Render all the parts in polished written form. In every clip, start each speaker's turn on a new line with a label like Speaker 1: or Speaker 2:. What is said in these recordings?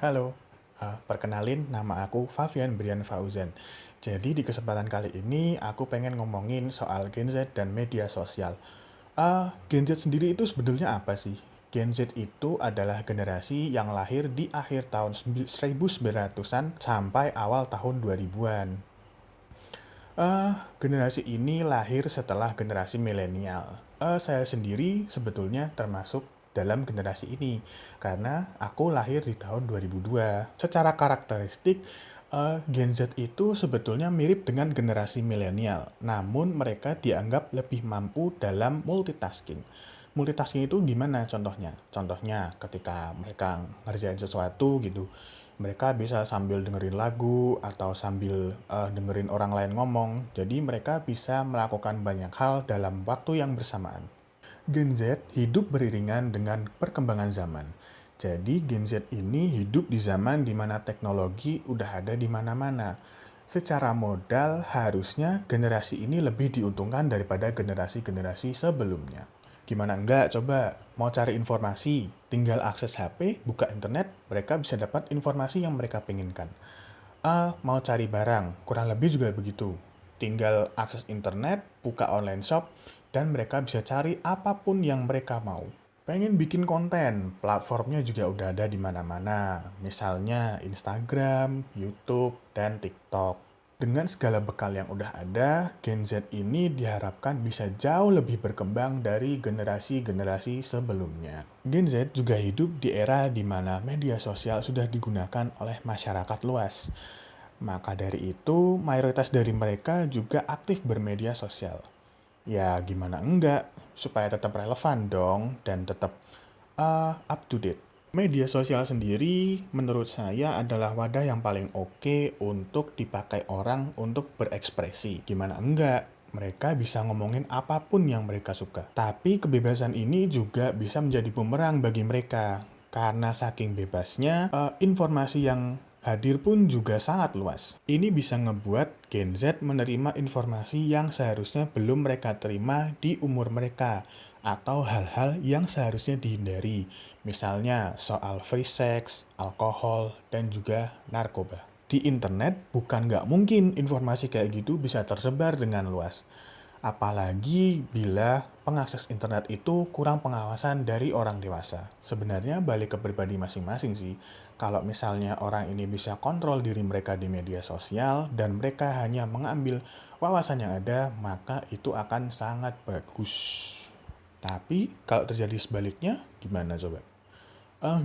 Speaker 1: Halo, perkenalin nama aku Fabian Brian Fauzan. Jadi di kesempatan kali ini aku pengen ngomongin soal Gen Z dan media sosial. Gen Z sendiri itu sebetulnya apa sih? Gen Z itu adalah generasi yang lahir di akhir tahun 1900-an sampai awal tahun 2000-an. Eh, Generasi ini lahir setelah generasi milenial. Saya sendiri sebetulnya termasuk dalam generasi ini karena aku lahir di tahun 2002. Secara karakteristik, Gen Z itu sebetulnya mirip dengan generasi milenial, namun mereka dianggap lebih mampu dalam multitasking. Multitasking itu gimana contohnya? Contohnya ketika mereka ngerjain sesuatu gitu, mereka bisa sambil dengerin lagu atau sambil dengerin orang lain ngomong. Jadi mereka bisa melakukan banyak hal dalam waktu yang bersamaan. Gen Z hidup beriringan dengan perkembangan zaman. Jadi Gen Z ini hidup di zaman di mana teknologi udah ada di mana-mana. Secara modal harusnya generasi ini lebih diuntungkan daripada generasi-generasi sebelumnya. Gimana enggak? Coba mau cari informasi, tinggal akses HP, buka internet, mereka bisa dapat informasi yang mereka penginkan. Mau cari barang, kurang lebih juga begitu. Tinggal akses internet, buka online shop, dan mereka bisa cari apapun yang mereka mau. Pengen bikin konten, platformnya juga udah ada di mana-mana. Misalnya Instagram, YouTube, dan TikTok. Dengan segala bekal yang udah ada, Gen Z ini diharapkan bisa jauh lebih berkembang dari generasi-generasi sebelumnya. Gen Z juga hidup di era di mana media sosial sudah digunakan oleh masyarakat luas. Maka dari itu, mayoritas dari mereka juga aktif bermedia sosial. Ya, gimana enggak, supaya tetap relevan dong dan tetap up to date. Media sosial sendiri menurut saya adalah wadah yang paling oke untuk dipakai orang untuk berekspresi. Gimana enggak? Mereka bisa ngomongin apapun yang mereka suka. Tapi kebebasan ini juga bisa menjadi bumerang bagi mereka. Karena saking bebasnya, informasi yang hadir pun juga sangat luas. Ini bisa ngebuat Gen Z menerima informasi yang seharusnya belum mereka terima di umur mereka, atau hal-hal yang seharusnya dihindari, misalnya soal free sex, alkohol, dan juga narkoba. Di internet bukan nggak mungkin informasi kayak gitu bisa tersebar dengan luas. Apalagi bila pengakses internet itu kurang pengawasan dari orang dewasa. Sebenarnya balik ke pribadi masing-masing sih. Kalau misalnya orang ini bisa kontrol diri mereka di media sosial dan mereka hanya mengambil wawasan yang ada, maka itu akan sangat bagus. Tapi kalau terjadi sebaliknya, gimana coba?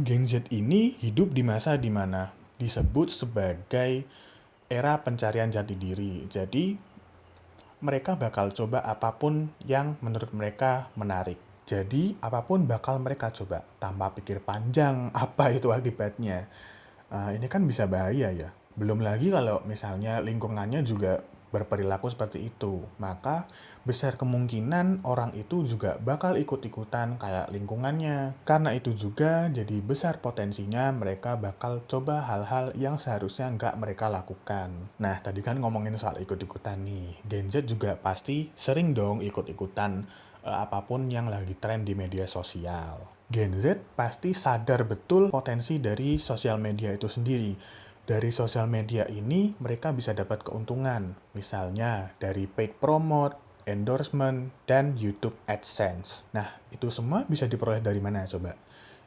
Speaker 1: Gen Z ini hidup di masa di mana disebut sebagai era pencarian jati diri. Jadi mereka bakal coba apapun yang menurut mereka menarik. Jadi, apapun bakal mereka coba tanpa pikir panjang apa itu akibatnya. Ini kan bisa bahaya ya. Belum lagi kalau misalnya lingkungannya juga berperilaku seperti itu, maka besar kemungkinan orang itu juga bakal ikut-ikutan kayak lingkungannya. Karena itu juga jadi besar potensinya mereka bakal coba hal-hal yang seharusnya nggak mereka lakukan. Nah, tadi kan ngomongin soal ikut-ikutan nih. Gen Z juga pasti sering dong ikut-ikutan apapun yang lagi tren di media sosial. Gen Z pasti sadar betul potensi dari sosial media itu sendiri. Dari sosial media ini mereka bisa dapat keuntungan, misalnya dari paid promote, endorsement, dan YouTube AdSense. Nah, itu semua bisa diperoleh dari mana coba?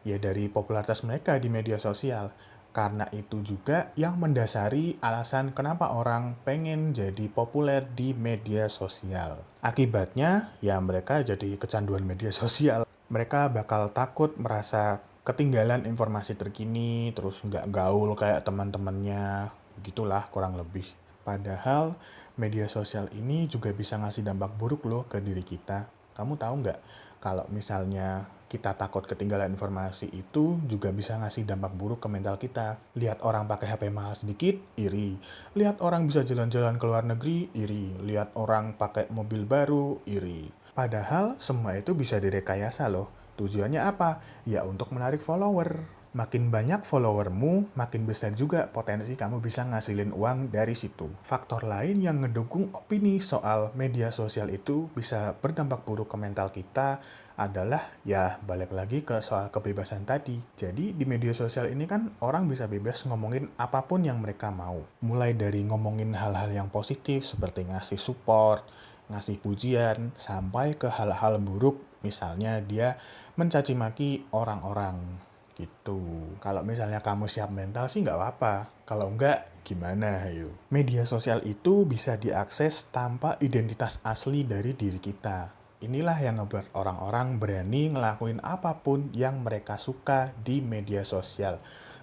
Speaker 1: Ya dari popularitas mereka di media sosial. Karena itu juga yang mendasari alasan kenapa orang pengen jadi populer di media sosial. Akibatnya, ya mereka jadi kecanduan media sosial. Mereka bakal takut merasa ketinggalan informasi terkini, terus nggak gaul kayak teman-temannya, begitulah kurang lebih. Padahal media sosial ini juga bisa ngasih dampak buruk loh ke diri kita. Kamu tahu nggak, kalau misalnya kita takut ketinggalan informasi itu juga bisa ngasih dampak buruk ke mental kita. Lihat orang pakai HP mahal sedikit, iri. Lihat orang bisa jalan-jalan ke luar negeri, iri. Lihat orang pakai mobil baru, iri. Padahal semua itu bisa direkayasa loh. Tujuannya apa? Ya untuk menarik follower. Makin banyak followermu, makin besar juga potensi kamu bisa ngasilin uang dari situ. Faktor lain yang ngedukung opini soal media sosial itu bisa berdampak buruk ke mental kita adalah ya balik lagi ke soal kebebasan tadi. Jadi di media sosial ini kan orang bisa bebas ngomongin apapun yang mereka mau. Mulai dari ngomongin hal-hal yang positif seperti ngasih support, ngasih pujian, sampai ke hal-hal buruk misalnya dia mencaci maki orang-orang gitu. Kalau misalnya kamu siap mental sih nggak apa-apa. Kalau enggak, gimana ayo? Media sosial itu bisa diakses tanpa identitas asli dari diri kita. Inilah yang ngebuat orang-orang berani ngelakuin apapun yang mereka suka di media sosial.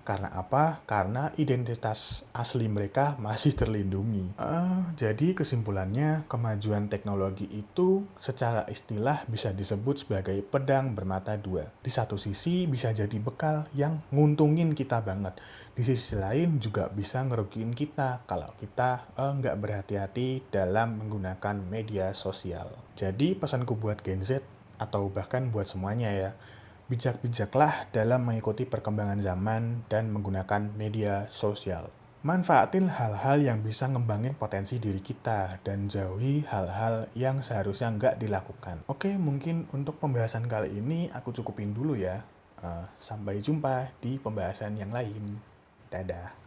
Speaker 1: Karena apa? Karena identitas asli mereka masih terlindungi. Jadi kesimpulannya, kemajuan teknologi itu secara istilah bisa disebut sebagai pedang bermata dua. Di satu sisi bisa jadi bekal yang nguntungin kita banget. Di sisi lain juga bisa ngerugiin kita kalau kita nggak berhati-hati dalam menggunakan media sosial. Jadi pesanku buat Gen Z atau bahkan buat semuanya ya, bijak-bijaklah dalam mengikuti perkembangan zaman dan menggunakan media sosial. Manfaatin hal-hal yang bisa ngembangin potensi diri kita dan jauhi hal-hal yang seharusnya nggak dilakukan. Oke, mungkin untuk pembahasan kali ini aku cukupin dulu ya. Sampai jumpa di pembahasan yang lain. Dadah.